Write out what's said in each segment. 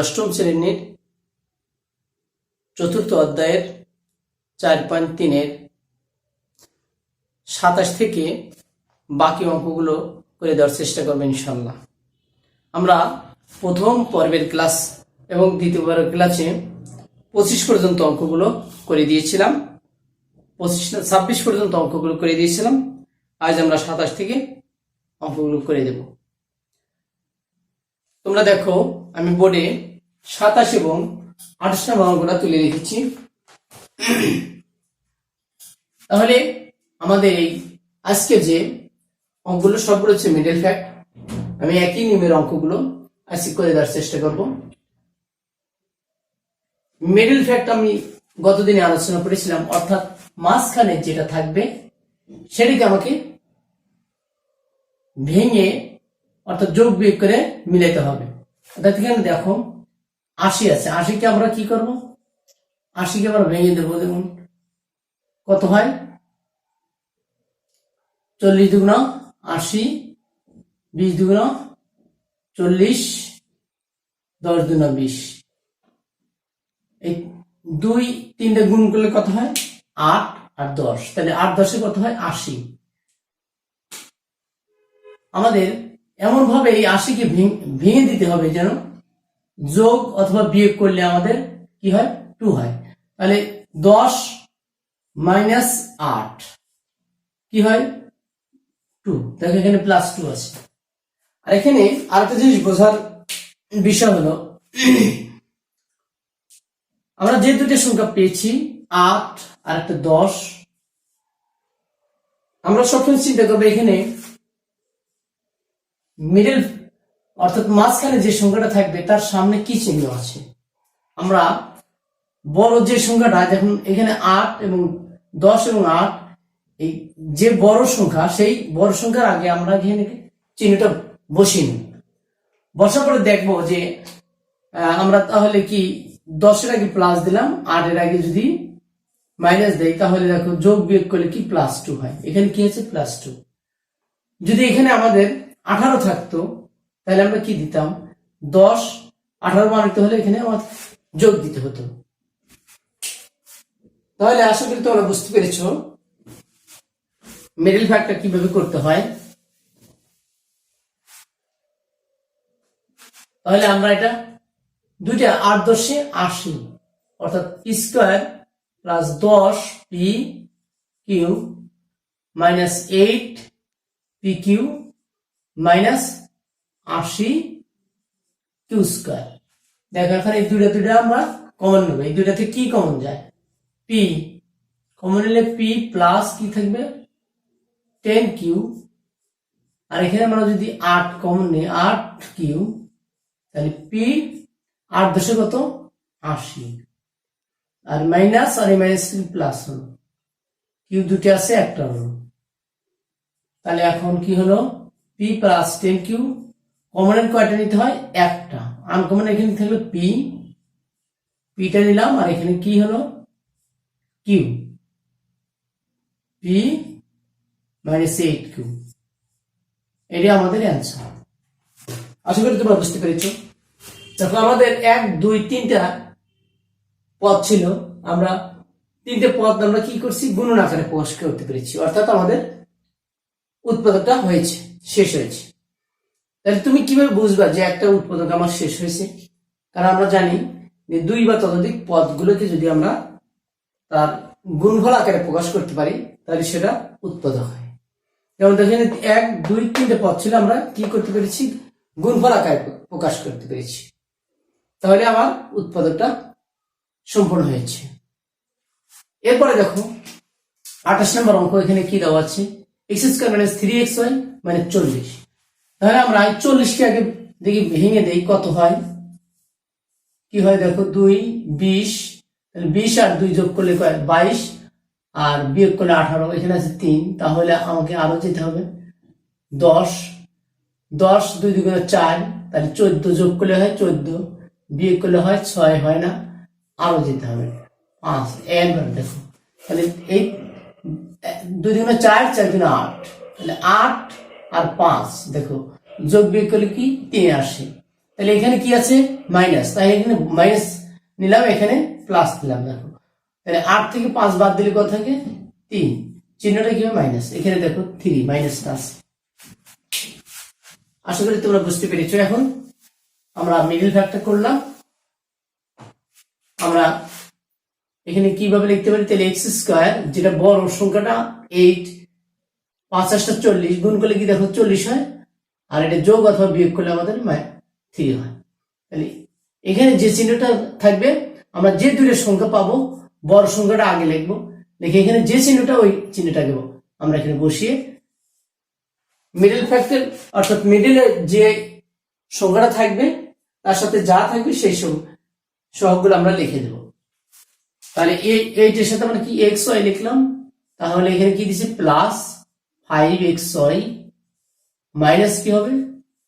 অষ্টম শ্রেণীর চতুর্থ অধ্যায়ের 4.3-এর 27 থেকে বাকি অঙ্কগুলো করে দেওয়ার চেষ্টা করবো ইনশাল্লাহ। আমরা প্রথম পর্বের ক্লাস এবং দ্বিতীয় পর্বের ক্লাসে 25 পর্যন্ত অঙ্কগুলো করে দিয়েছিলাম, 26 পর্যন্ত অঙ্কগুলো করে দিয়েছিলাম। আজ আমরা 27 থেকে অঙ্কগুলো করে দেব। তোমরা দেখো, আমি বোর্ডে 27 এবং 28 নম্বর অঙ্কটা তুলে রেখেছি। তাহলে আমাদের এই আজকে যে অঙ্কগুলো সবগুলো হচ্ছে মিডল ফ্যাক্ট। আমি একই নিয়মের অঙ্কগুলো আজকে করে দেওয়ার চেষ্টা করব। মিডল ফ্যাক্ট আমি গতদিনে আলোচনা করেছিলাম, অর্থাৎ মাঝখানে যেটা থাকবে সেটাকে আমাকে ভেঙে অর্থাৎ যোগ বিয়োগ করে মিলাইতে হবে। অর্থাৎ এখানে দেখো 80 আছে, 80কে আমরা কি করব, 80কে আমরা ভেঙে দেবো। দেখুন কত হয়, 40 দুগুণা 80, 20 দুগুণা 40, 10 দুগুণা 20। এই 2-3 গুণ করলে কত হয়, 8 আর 10। তাহলে 8 10-এ কত হয়, 80। আমাদের এমন ভাবে এই 80কে ভেঙে দিতে হবে যেন যোগ অথবা বিয়োগ করলে আমাদের কি হয়, 2 হয়। তাহলে 10 মাইনাস 8 কি হয়, 2। দেখো এখানে +2 আছে। আর এখানে আরেকটা জিনিস বোঝার বিষয় হলো, আমরা যে দুটো সংখ্যা পেয়েছি 8 আর একটা 10, আমরা সবসময় চিন্তা করবো এখানে মিডল অর্থাৎ মাঝখানে যে সংখ্যাটা থাকবে তার সামনে কি চিহ্ন আছে। আমরা বড় যে সংখ্যাটা, দেখুন এখানে 8 এবং 10 এবং 8, এই যে বড় সংখ্যা সেই বড় সংখ্যার আগে আমরা এখানে চিহ্নটা বসিয়ে নিই। বসার পরে দেখবো যে আমরা তাহলে কি 10-এর আগে প্লাস দিলাম, 8-এর আগে যদি মাইনাস দেই তাহলে দেখো যোগ বিয়োগ করলে কি +2 হয়। এখানে কি আছে, +2। যদি এখানে আমাদের 18 থাকতো তাহলে আমরা কি দিতাম, 10 18 বানাতে হলে এখানে আমার যোগ দিতে হতো। তাহলে আশা করি তোমরা বুঝতে পেরেছো মিডল ফ্যাক্টটা কিভাবে করতে হয়। তাহলে আমরা এটা দুইটা 8 10-এ 80 অর্থাৎ p² plus 10 p³ minus 8 p³ minus 80 q²। দেখো এখানে এই দুইটা আমরা কমন নেব। এই দুইটাতে কি কমন যায়, p কমন নিলে p প্লাস কি থাকবে 10q, আর এখানে আমরা যদি 8 কমন নিই 8q, তাহলে p 8 10-এ কত, 80, আর মাইনাস আর এই মাইনাস প্লাস হলো, কিউ দুটি আছে একটা হলো। তাহলে এখন কি হলো, p প্লাস 10q কমনের কয়টা নিতে হয়, একটা। আনকমন এখানে থাকলো pটা নিলাম, আর এখানে কি হলো, q, p মাইনাস 8q। এটি আমাদের অ্যান্সার। আশা করি তোমরা বুঝতে পেরেছো। দেখো আমাদের 1 2 3টা পদ ছিল, আমরা 3টে পদ আমরা কি করছি, গুণন আকারে প্রকাশ করতে পেরেছি, অর্থাৎ আমাদের উৎপাদকটা হয়েছে, শেষ হয়েছে। তাহলে তুমি কিভাবে বুঝবা যে একটা উৎপাদক আমার শেষ হয়েছে? কারণ আমরা জানি যে 2 বা ততোধিক পদগুলোকে যদি আমরা তার গুণফল আকারে প্রকাশ করতে পারি তাহলে সেটা উৎপাদক হয়। যেমন দেখেন 1 2 3টে পদ ছিল, আমরা কি করতে পেরেছি, গুণফল আকারে প্রকাশ করতে পেরেছি। তাহলে আমার উৎপাদকটা সম্পূর্ণ হয়েছে। এরপরে দেখো 28 নম্বর অঙ্ক। এখানে কি দেওয়া আছে, x² - 3xy - 40। তাহলে আমরা 40কে আগে দেখি ভেঙে দেই কত হয়, কি হয় দেখো 2 20, তাহলে 20 আর 2 যোগ করলে 22, আর বিয়োগ করলে 18, এখানে আছে 3। তাহলে আমাকে আরো যেতে হবে 10 10 2 দুগুণে 4, তাহলে 14 যোগ করলে হয় 14, বিয়োগ করলে হয় 6, হয় না, আরো যেতে হবে 5। একবার দেখো, তাহলে এই 2 দুগুণে 4, 4 দুগুণে 8, তাহলে 8 আর 5 দেখো যোগ বিয়োগ করলে কি 83। তাহলে এখানে কি আছে মাইনাস, তাই এখানে মাইনাস নিলাম, এখানে প্লাস দিলাম। দেখো তাহলে 8 থেকে 5 বাদ দিলে কত থাকে 3, চিহ্নটা কি হবে মাইনাস, এখানে দেখো 3 মাইনাসটা আছে। আশা করি তোমরা বুঝতে পেরেছো। এখন আমরা মিডল ফ্যাক্টর করলাম, আমরা এখানে কিভাবে লিখতে পারি, তাহলে এক্স স্কোয়ার যেটা বড় সংখ্যাটা 8, 5 × 40 গুণ করলে কি দেখো 40 হয়, আর এটা যোগ অথবা বিয়োগ করলে আমাদের 3 হয়। তাহলে এখানে যে চিহ্নটা থাকবে, আমরা যে দুইটা সংখ্যা পাবো বড় সংখ্যাটা আগে লিখবো, লিখে এখানে যে চিহ্নটা ওই চিহ্নটা দেবো আমরা এখানে বসিয়ে মিডল ফ্যাক্টর অর্থাৎ মিডলে যে সংখ্যাটা থাকবে তার সাথে যা থাকবে সেই সহগগুলো আমরা লিখে দেবো। তাহলে এইটার সাথে আমরা কি এক্স ওয়াই লিখলাম, তাহলে এখানে কি দিছে প্লাস 5xy মাইনাস কি হবে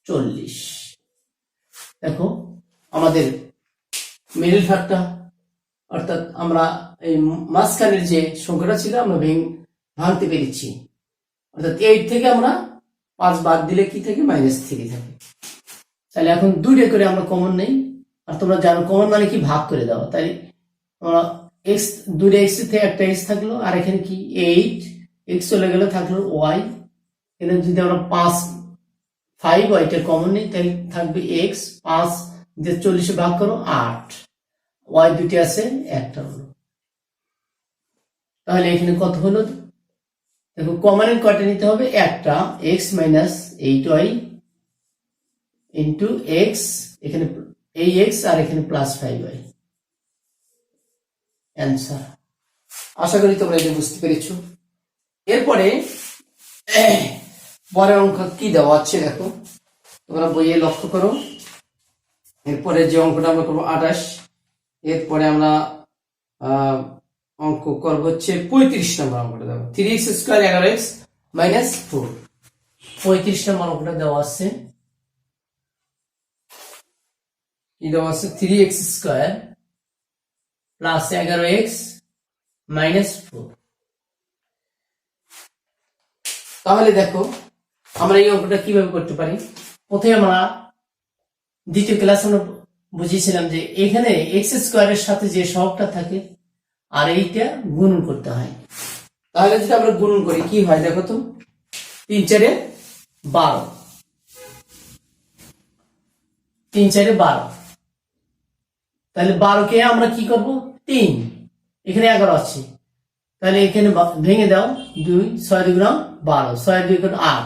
40। দেখো আমাদের মিডল ফ্যাক্টর অর্থাৎ আমরা এই মাঝখানের যে সংখ্যাটা ছিল আমরা ভাঙতে পেরেছি, অর্থাৎ 8 থেকে আমরা 5 বাদ দিলে কি থাকে -3 থাকে। তাহলে এখন দুইটা করে আমরা কমন নেই, আর তোমরা জানো কমন মানে কি ভাগ করে দাও। তাই আমরা এক্স দুইটা এক্স থেকে একটা এক্স থাকলো, আর এখানে কি 8 এক্স চলে গেলে থাকলো ওয়াই, এখানে যদি আমরা 5 ওয়াইটা কমন নেই তাহলে থাকবে এক্স, 5 দিয়ে 40 ভাগ করো 8, ওয়াই দুটি আছে একটা হলো। তাহলে এখানে কত হলো দেখো কমনের কয়টা নিতে হবে, একটা x minus 8y into x, এখানে এই এক্স আর এখানে প্লাস 5y অ্যান্সার। আশা করি তোমরা এটা বুঝতে পেরেছো। এরপরে পরের অঙ্ক কি দেওয়া আছে দেখো, তোমরা বইয়ে লক্ষ্য করো। এরপরে যে অঙ্কটা আমরা করবো 28, এরপরে আমরা অঙ্ক করব হচ্ছে 35 নম্বর অঙ্কটা দেবো 3x² 11x - 4। 35 নম্বর অঙ্কটা দেওয়া আছে, কি দেওয়া আছে 3x² + 11x - 4। তাহলে দেখো আমরা এই অঙ্কটা কিভাবে করতে পারি। প্রথমে আমরা দ্বিতীয় ক্লাস আমরা বুঝিয়েছিলাম যে এখানে x² এর সাথে যে সহগটা থাকে আর এইটা গুণন করতে হয়। তাহলে যদি আমরা গুণন করি কি হয় দেখো তো, 3 × 4 = 12, 3 × 4 = 12। তাহলে 12 কে আমরা কি করব 3, এখানে 11 আছে, তাহলে এখানে ভেঙে দাও 2, 6 × 2 = 12, 6 × 2 = 8,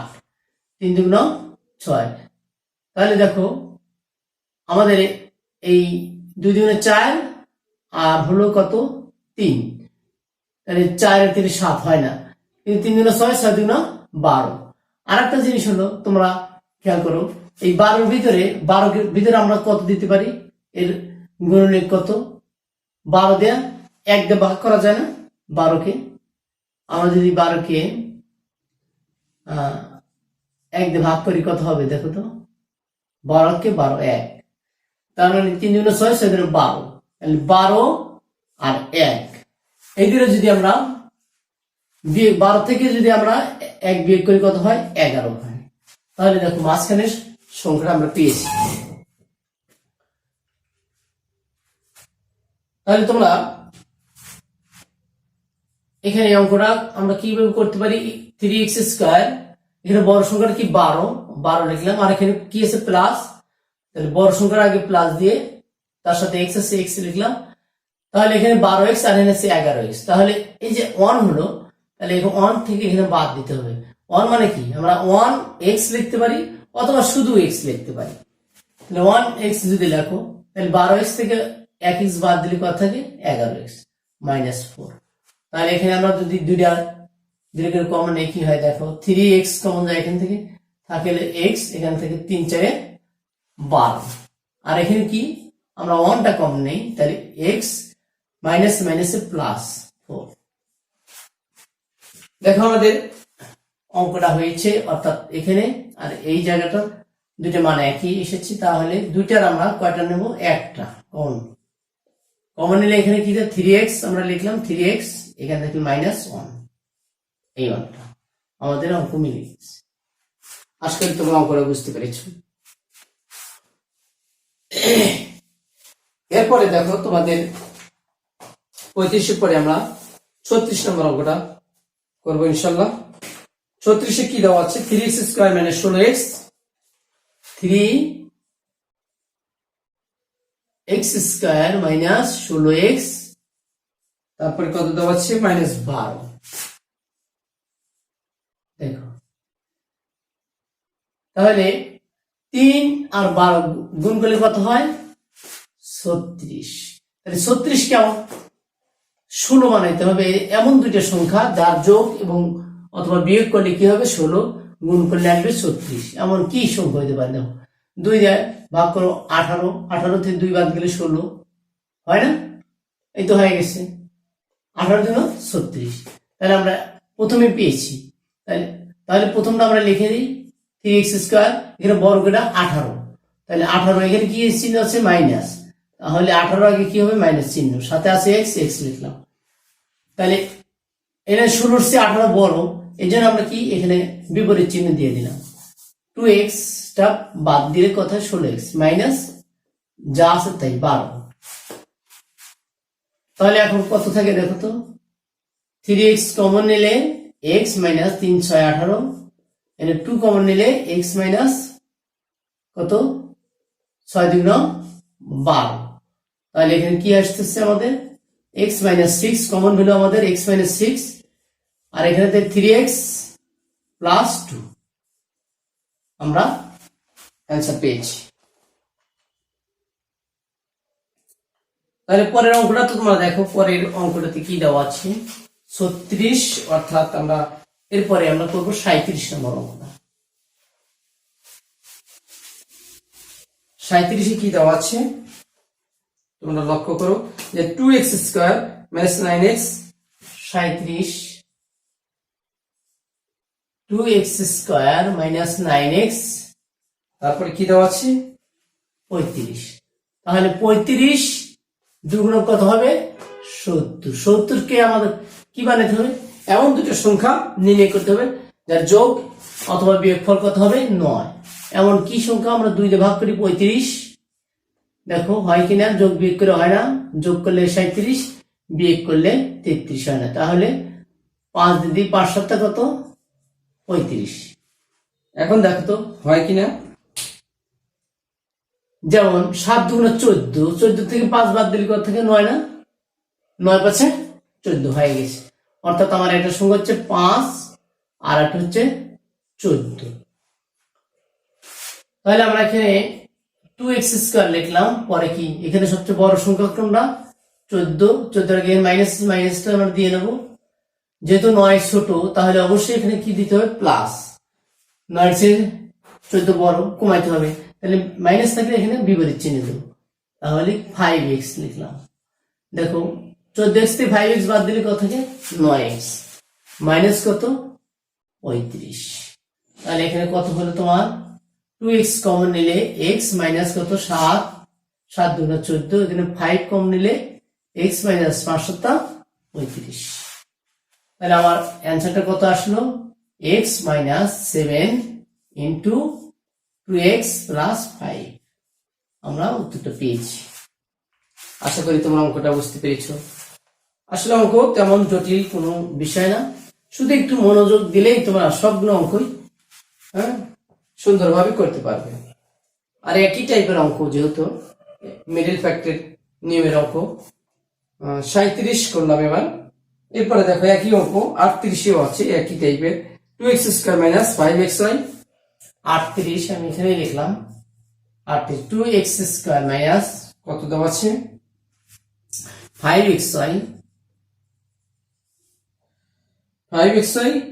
3 × 2 = 6। তাহলে দেখো আমাদের এই 2 × 2 = 4 আর হলো কত 3, তাহলে 4 এর থেকে 7 হয় না, কিন্তু 3 × 2 = 6, 6 × 2 = 12। আর একটা জিনিস হলো তোমরা খেয়াল করো, এই 12 এর ভিতরে আমরা কত দিতে পারি, এর গুণনীয়ক কত, 12 দিয়ে 1 দিয়ে ভাগ করা যায় না 12 কে। আমরা যদি 12 কে 1 দিয়ে ভাগ করি কত হবে দেখো তো, 12 কে 12 1, তার মানে 3 × 2 = 6, 6 × 2 = 12, তাহলে 12 আর 1 এই দুটো যদি আমরা 12 থেকে যদি আমরা 1 বিয়োগ করি কত হয় 11 হয়। তাহলে দেখো মাঝখানের সংখ্যাটা আমরা পেয়েছি। তাহলে তোমরা এখানে অঙ্কটা আমরা কিভাবে করতে পারি, 3x², এখানে বড় সংখ্যাটা কি 12 লিখলাম, আর এখানে কি আছে প্লাস, তাহলে বড় সংখ্যার আগে প্লাস দিয়ে তার সাথে x আছে x লিখলাম, তাহলে এখানে 12x আর এখানে আছে 11x। তাহলে এই যে 1 হলো, তাহলে এখানে 1 থেকে এখানে বাদ দিতে হবে। 1 মানে কি, আমরা 1x লিখতে পারি অথবা শুধু x লিখতে পারি। তাহলে 1x যদি লেখো তাহলে 12x থেকে 1x বাদ দিলে কত থাকে 11x - 4। তাহলে এখানে আমরা যদি দুইটা করে কমন নেই কি হয় দেখো, 3x কমন যায় এখান থেকে, থাকলে x, এখান থেকে 3 × 4 = 12, আর এখানে কি আমরা 1টা কমন নেই, তাহলে x মাইনাস মাইনাসে +4। দেখো আমাদের অঙ্কটা হয়েছে, অর্থাৎ এখানে আর এই জায়গাটা দুইটা মান একই এসেছে। তাহলে দুইটার আমরা কয়টা নেব, একটা কমন নিলে এখানে কি 3x আমরা লিখলাম, 3x এখান থেকে -1, এই মানটা আমাদের অঙ্ক মিলে গেছে। আজকে তোমরা অঙ্কটা বুঝতে পেরেছো। এরপরে দেখো তোমাদের 35 পরে আমরা 36 নম্বর অঙ্কটা করবো ইনশাল্লাহ। 36 কি দেওয়া আছে, 3x square minus 16x, 3x square minus 16x, তারপরে কত দেওয়া আছে, -12। দেখো তাহলে 3 আর 12 গুণ করলে কত হয়, 36। তাহলে 36 কেমন 16 বানাইতে হবে, এমন দুইটা সংখ্যা যার যোগ এবং অথবা বিয়োগ করলে কি হবে 16, গুণ করলে আসবে 36। এমন কি সংখ্যা হইতে পারে, দেখো 2 দিয়ে ভাগ করো 18, 18 থেকে 2 বাদ গেলে 16 হয় না, এই তো হয়ে গেছে 18 জন্য 36। তাহলে আমরা প্রথমে পেয়েছি, তাহলে প্রথমটা আমরা লিখে দিই 3x স্কোয়ার, এখানে বর্গটা 18, তাহলে 18 এখানে কি চিহ্ন আছে মাইনাস, তাহলে 18 আগে কি হবে মাইনাস চিহ্ন, সাথে আছে x লিখলাম। তাহলে এখানে 16 চেয়ে 18 বড়, এই জন্য আমরা কি এখানে বিপরীত চিহ্ন দিয়ে দিলাম, 2x টা বাদ দিলে কথা 16x মাইনাস যা আছে তাই 12। তাহলে এখন কত থাকে দেখো তো, 3x কমন নিলে x মাইনাস 3 6 18, এখানে 2 কমন নিলে x মাইনাস কত 6 2 9 12। তাহলে এখানে কি আসতেছে আমাদের, x মাইনাস 6 কমন হলো আমাদের x মাইনাস 6, আর এখানে 3x প্লাস 2, আমরা অ্যান্সার পেয়েছি। তাহলে পরের অঙ্কটা তো তোমরা দেখো, পরের অঙ্কটাতে কি দেওয়া আছে 36, অর্থাৎ আমরা এরপরে আমরা করবো 37 নম্বর অঙ্কটা। 37 কি দেওয়া আছে তোমরা লক্ষ্য করো, যে 2x square minus 9x, 37 2x square minus 9x, তারপরে কি দেওয়া আছে 35। তাহলে 35 দুগুণ কত হবে 70, 70 কে আমাদের কি বানাতে হবে, এমন দুটো সংখ্যা নির্ণয় করতে হবে যার যোগ অথবা বিয়োগফল কত হবে 9। এমন কি সংখ্যা, আমরা 2 দিয়ে ভাগ করি 35, দেখো হয় কিনা, যোগ বিয়োগ করে হয় না, যোগ করলে 37, বিয়োগ করলে 33 হয় না, তাহলে 5 দিয়ে 5 7 কত 35। এখন দেখো তো হয় কিনা, যেমন 7 2 14, 14 থেকে 5 বাদ দিলে কত থেকে 9 না, 9 পাচ্ছে 14 হয়ে গেছে, অর্থাৎ আমার একটা সংখ্যা হচ্ছে 5 আর একটা হচ্ছে 14। তাহলে আমরা এখানে 2x স্কোয়ার লিখলাম, পরে কি এখানে সবচেয়ে বড় সংখ্যা কোনটা 14, 14 এর আগে মাইনাসটা আমরা দিয়ে নেব, যেহেতু 9 ছোট তাহলে অবশ্যই এখানে কি দিতে হবে প্লাস, 9 চেয়ে 14 বড়, কমাইতে হবে, তাহলে মাইনাস থাকলে এখানে বিপরীত চিহ্ন দেব, তাহলে 5x লিখলাম। দেখো 14x থেকে 5x বাদ দিলে কত থাকে 9x, মাইনাস কত 35। তাহলে এখানে কত হলো তোমার 2x কমন নিলে x মাইনাস কত 7, 7 2 14, এখানে 5 কমন নিলে x মাইনাস 5 7 35। তাহলে আমার অ্যান্সারটা কত আসলো, x minus 7 into 2x plus 5, আমরা উত্তরটা পেয়েছি। আশা করি তোমরা অঙ্কটা বুঝতে পেরেছো। আসলে অঙ্ক তেমন জটিল কোনো বিষয় না, শুধু একটু মনোযোগ দিলেই তোমরা সবগুলো অঙ্কই সুন্দরভাবে করতে পারবে। আর একই টাইপের অঙ্ক, যেহেতু মিডল ফ্যাক্টর নিয়মের অঙ্ক, 37 করলাম এবার। এরপরে দেখো একই অঙ্ক 38 আছে একই টাইপের, 2x স্কোয়ার মাইনাস 5xy, 38 আমি এখানে লিখলাম 38, 2x স্কোয়ার মাইনাস কত দেওয়া আছে 5xy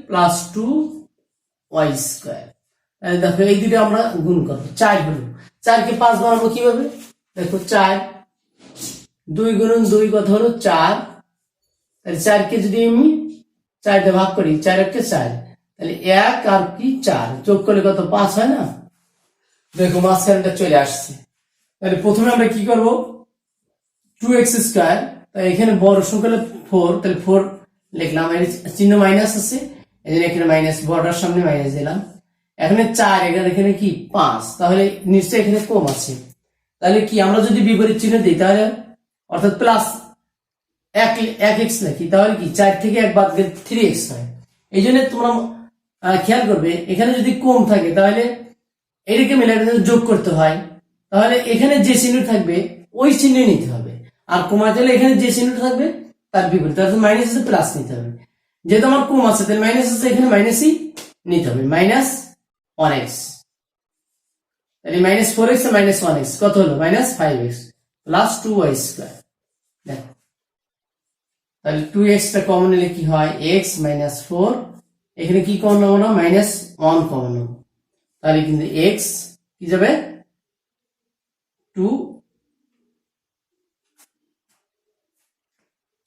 প্লাস 2y স্কোয়ার। দেখো এই দুটো আমরা গুণ করবো, 4 হলো, 4 কে 5 বানাবো কিভাবে, দেখো 4 2 গুণন 2 কত হলো 4, তাহলে 4 কে যদি আমি 4 দিয়ে ভাগ করি, 4 1 4, তাহলে 1 আর কি 4 যোগ করলে কত 5 হয় না, দেখো মাঝখানটা চলে আসছে। তাহলে প্রথমে আমরা কি করব 2x স্কোয়ার, তাই এখানে বড় সংখ্যা হলো 4, তাহলে 4 লিখলাম, এর চিহ্ন মাইনাস আছে এজন্য এখানে মাইনাস, বড়টার সামনে মাইনাস দিলাম। এখানে 4, এখানে কি 5, তাহলে নিশ্চয়ই এখানে কম আছে, তাহলে কি আমরা যদি বিপরীত চিহ্ন দিই তাহলে অর্থাৎ প্লাস এক এক্স নাকি, তাহলে কি 4 থেকে 1 বাদ গেলে 3x হয়। এই জন্য তোমরা খেয়াল করবে এখানে যদি কম থাকে তাহলে এটাকে মিলে যোগ করতে হয়, তাহলে এখানে যে চিহ্ন থাকবে ওই চিহ্ন নিতে হবে, আর কমাতে হলে এখানে যে চিহ্ন থাকবে তার বিপরীত, অর্থাৎ মাইনাস আছে প্লাস নিতে হবে। যেহেতু আমার কম আছে তাহলে মাইনাস আছে, এখানে মাইনাসই নিতে হবে, -1x। তাহলে -4x -1x কত হলো -5x প্লাস 2y²। দেখ তাহলে 2x টা কমন নিলে কি হয় x - 4, এখানে কি কমন নেবো না -1 কমন নেবো, তাহলে কিন্তু x কি যাবে 2,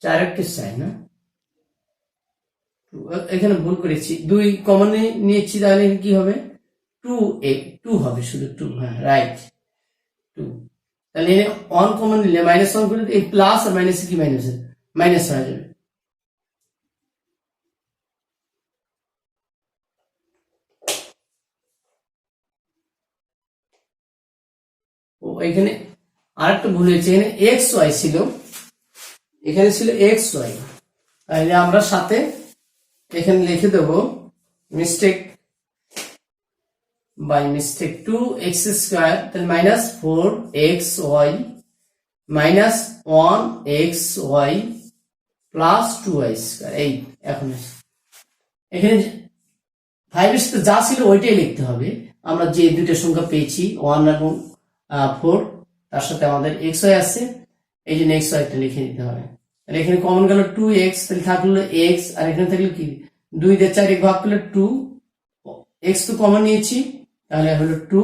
4 একটু চাই না, এখানে ভুল করেছি, 2 কমন নিয়েছি, তাহলে কি হবে 2 হবে, শুধু 2, হ্যাঁ রাইট 2। তাহলে 1 কমন নিলে -1 করে এই প্লাস আর মাইনাস কি মাইনাস হয়ে যাবে। ও এখানে আরেকটা ভুল হয়েছে, এখানে xy ছিল, এখানে ছিল xy, তাহলে আমরা সাথে এখানে লিখে দেব মিস্টেক বাই মিস্টেক 2x², তাহলে -4xy -1xy প্লাস 2y²। এই এখন এখানে 5 এর যা ছিল ওইটাই লিখতে হবে, আমরা যে দুইটা সংখ্যা পেয়েছি 1 এবং 4 তার সাথে আমাদের xy আছে, এই জন্য xy টা লিখে দিতে হবে। তাহলে এখানে কমন গেল 2x, তাহলে থাকলো x, আর এখানে থাকলো কি 2 দিয়ে 4 ভাগ করলে 2, x তো কমন নিয়েছি তাহলে হলো 2,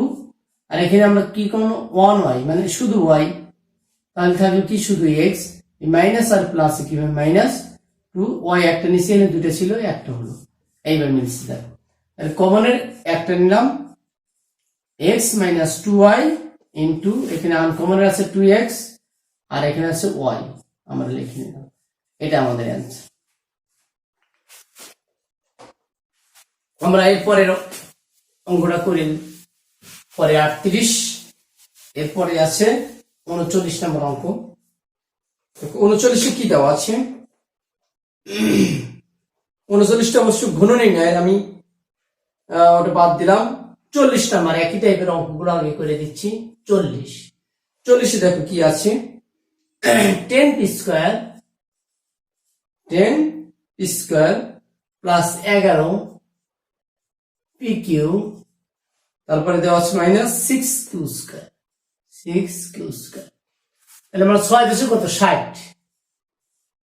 আর এখানে আমরা কি কমন 1y মানে শুধু y, তাহলে থাকলো কি শুধু x, মাইনাস আর প্লাস কি হবে -2y, একটা নিচে এনে দুটো ছিল একটা হলো, এইবার মিলছে। দেখো তাহলে কমনের একটা নিলাম x - 2y ইন্টু এখানে আনকমনের আছে 2x আর এখানে আছে y, আমরা লিখে নিলাম, এটা আমাদের অ্যান্সার। আমরা এর পরের অঙ্কটা করি, পরে 38, এরপরে আছে 39 নম্বর অঙ্ক। 39 কি দেওয়া আছে, 39টা অবশ্য ঘূর্ণনির্ণয়ের, আমি ওটা বাদ দিলাম। 40 নম্বর একই টাইপের অঙ্কগুলো আগে করে দিচ্ছি। 40 দেখো কি আছে, 10p² প্লাস 11 pq, তারপরে দেওয়া আছে -6q²। তাহলে আমরা 6 দেশে কত 60,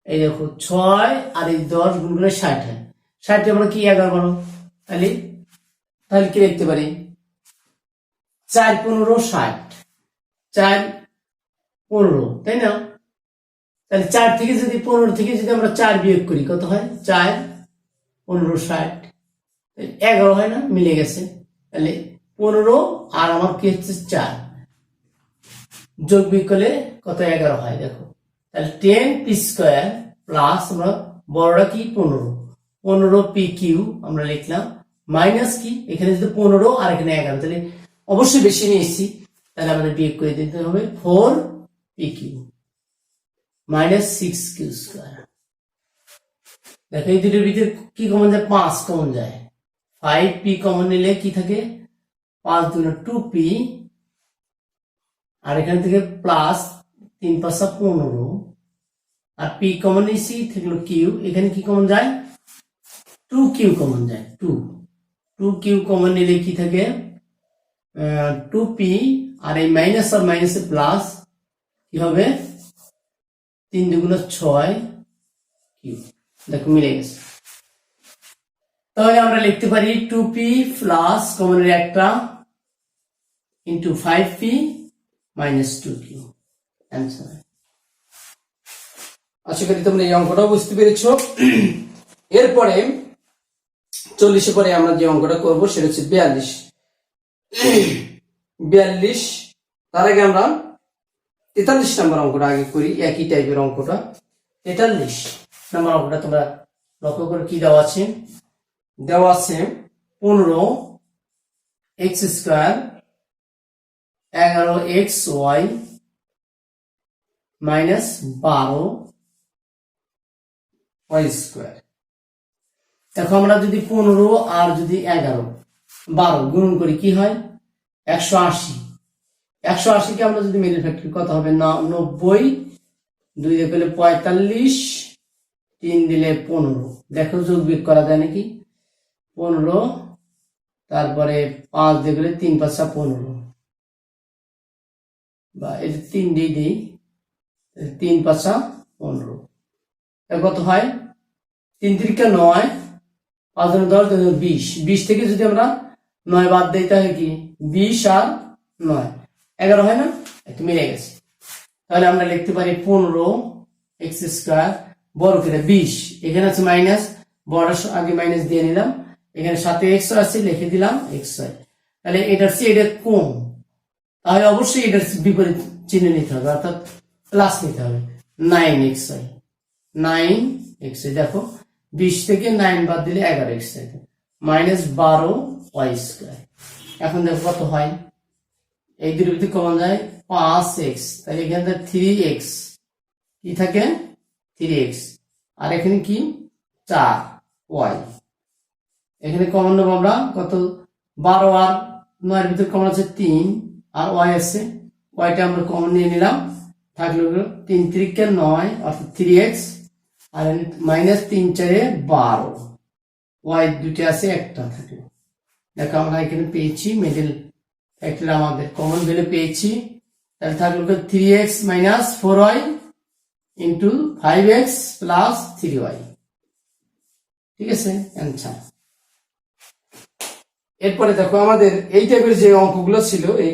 এই দেখো 6 আর এই 10 গুণ করে 60 হয়, 60 আমরা কি 11 বানো, তাহলে কি লিখতে পারি 4 15 60, 4 15, তাই না? তাহলে 4 থেকে যদি 15 থেকে যদি আমরা 4 বিয়োগ করি কত হয় 4 15 60, 11 হয় না, মিলে গেছে। তাহলে 15 আর আমার কি হচ্ছে 4 যোগ বিয়োগ করলে কত 11 হয়। দেখো তাহলে 10p² প্লাস আমরা বড়টা কি 15pq আমরা লিখলাম, মাইনাস কি এখানে যদি 15 আর এখানে 11, তাহলে অবশ্যই বেশি নিয়ে এসেছি, তাহলে আমাদের বিয়োগ করে দিতে হবে 4pq -6q²। দেখো এই দুটোর ভিতরে কি কমন যায় 5 কমন যায়, 5p কমন নিলে কি থাকে 5 2 2p, আর এখান থেকে প্লাস 3 5 15, আর p কমন নিয়েছি থাকলো q, এখানে কি কমন যায় 2q কমন যায়, 2q কমন নিলে কি থাকে 2p, আর এই মাইনাস আর মাইনাসে প্লাস কি হবে 3 2 6 q। দেখো মিলে গেছে, তাহলে আমরা লিখতে পারি 2p প্লাস কমনের একটা ইন্টু 5p -2q অ্যান্সার। আশা করি তোমরা এই অঙ্কটাও বুঝতে পেরেছ। এরপরে 40 পরে আমরা যে অঙ্কটা করব সেটা হচ্ছে 42। তার আগে আমরা 43 নম্বর অঙ্কটা আগে করি, একই টাইপের অঙ্কটা। 43 নম্বর অঙ্কটা তোমরা লক্ষ্য করে কি দেওয়া আছে, 15x² 11xy minus 12y square. দেখো আমরা যদি 15 আর যদি 12 গুণন করি কি হয় 180। 180 কে আমরা যদি মিডল ফ্যাক্টর কত হবে 90, 2 দিয়ে পেলে 45, 3 দিলে 15। দেখো যোগ বিয়োগ করা যায় নাকি 15, তারপরে 5 দিয়ে গেলে 3 5 15, বা এটা 3 দিয়ে দিই 3 5 15। কত হয় 3 3 9, 5 10 20। 20 থেকে যদি আমরা 9 বাদ দিই তাহলে কি 20 আর 9 11 হয় না, একটু মিলে গেছে। তাহলে আমরা লিখতে পারি 15x স্কয়ার বড় করে 20, এখানে আছে মাইনাস, বড় আগে মাইনাস দিয়ে নিলাম, এখানে সাথে x আছে লিখে দিলাম xy। তাহলে এটার চেয়ে এটা কম, তাহলে অবশ্যই এটার বিপরীত চিহ্ন নিতে হবে, অর্থাৎ প্লাস নিতে হবে। 9xy, 9xy। দেখো 20 থেকে 9 বাদ দিলে 11xy মাইনাস 12y স্কয়ার। এখন দেখো কত হয়, এই দুটোর ভিতরে কমন যায় 5x, তাহলে এখানে 3x কি থাকে 3x, আর এখানে কি 4y। এখানে কমন নেব আমরা কত 12 আর 9 এর ভিতরে কমন আছে 3 আর y আছে, yটা আমরা কমন নিয়ে নিলাম, থাকলো 3 3 9 অর্থাৎ 3x, আর মাইনাস 3 4 12, y দুটো আছে একটা থাকলো। দেখো আমরা এখানে পেয়েছি মিডল ফ্যাক্টর আমাদের কমন ভ্যালু পেয়েছি, তাহলে থাকলো 3x minus 4y into 5x plus 3y। ঠিক আছে অ্যান্সার। এরপরে দেখো আমাদের এই টাইপের যে অঙ্কগুলো ছিল এই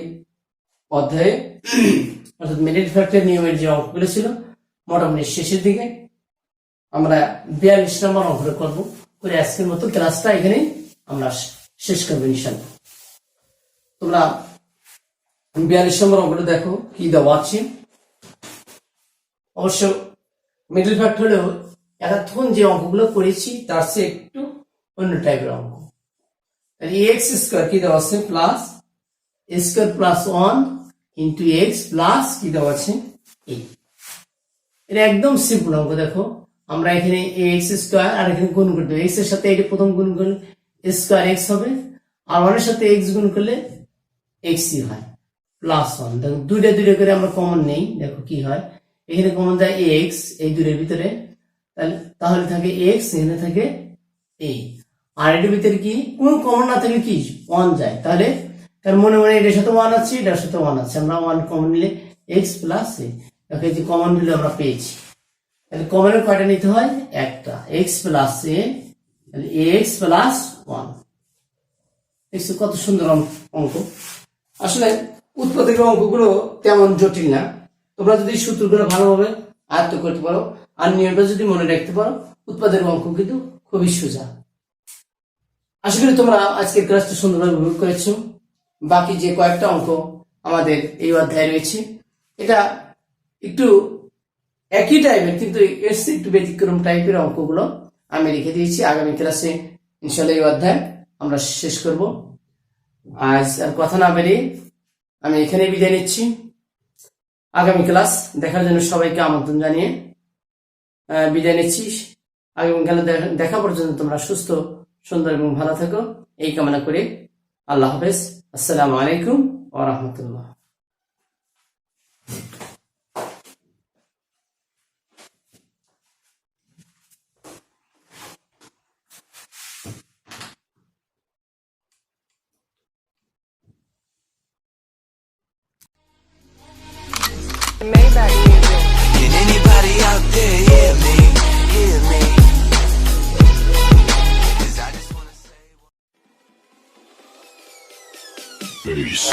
অধ্যায়ে, অর্থাৎ মিডল ফ্যাক্টর নিয়মের যে অঙ্কগুলো ছিল মোটামুটি শেষের দিকে, আমরা 42 নম্বর অঙ্কটা করবো করে আজকের মতো ক্লাসটা এখানেই আমরা শেষ করবো ইনশাআল্লাহ। তোমরা 42 নম্বর অঙ্কটা দেখো কি দেওয়া আছে। অবশ্য মিডল ফ্যাক্টর হলেও এতক্ষণ যে অঙ্কগুলো করেছি তার চেয়ে একটু অন্য টাইপের অঙ্ক। এক্স স্কোয়ার কি দেওয়া আছে plus square plus 1 into x plus কি দেওয়া আছে এই। এটা একদম সিম্পল অঙ্ক। দেখো আমরা এখানে এক্স স্কোয়ার আর এখানে গুণ করতে হবে, এক্স এর সাথে এটা প্রথম গুণ করলে স্কোয়ার এক্স হবে, আর 1 এর সাথে এক্স গুণ করলে এক্সই হয় প্লাস 1। দেখো দুইটা দুইটা করে আমরা কমন নেই, দেখো কি হয় এখানে কমন যায় এক্স এই দুইটার ভিতরে, তাহলে থাকে এক্স, এখানে থাকে এই, আর এটার ভিতরে কি কোন কমন না থাকলে কি 1 যায়, তাহলে তার মনে মনে এটার সাথে 1 আছে এটার সাথে 1 আছে, আমরা 1 কমন নিলে এক্স প্লাস এ। দেখো এই যে কমন ভ্যালু আমরা পেয়েছি, তাহলে কমনের কয়টা নিতে হয় একটা, এক্স প্লাস এ, তাহলে এক্স প্লাস 1। দেখছো কত সুন্দর অঙ্ক। আসলে উৎপাদকের অঙ্কগুলো তেমন জটিল না, তোমরা যদি সূত্রগুলো ভালোভাবে আয়ত্ত করতে পারো আর নিয়মটা যদি মনে রাখতে পারো, উৎপাদকের অঙ্ক কিন্তু খুবই সোজা। আশা করি তোমরা আজকের ক্লাসটা সুন্দরভাবে উপভোগ করেছো। বাকি যে কয়েকটা অঙ্ক আমাদের এই অধ্যায়ে রয়েছে এটা একটু একই টাইপের, কিন্তু এর চেয়ে একটু ব্যতিক্রম টাইপের অঙ্কগুলো আমি রেখে দিয়েছি। আগামী ক্লাসে ইনশাআল্লাহ এই অধ্যায় আমরা শেষ করব। আজ আর কথা না বেরিয়ে আমি এখানে বিদায় নিচ্ছি। আগামী ক্লাস দেখার জন্য সবাইকে আমন্ত্রণ জানিয়ে বিদায় নিচ্ছি। আগামীকাল দেখা পর্যন্ত তোমরা সুস্থ সুন্দর এবং ভালো থাকো এই কামনা করে আল্লাহ হাফেজ। আসসালামু আলাইকুম ওয়া রাহমাতুল্লাহ। Maybach music. Can anybody out there hear me? Hear me? 'Cause I just wanna say. Peace.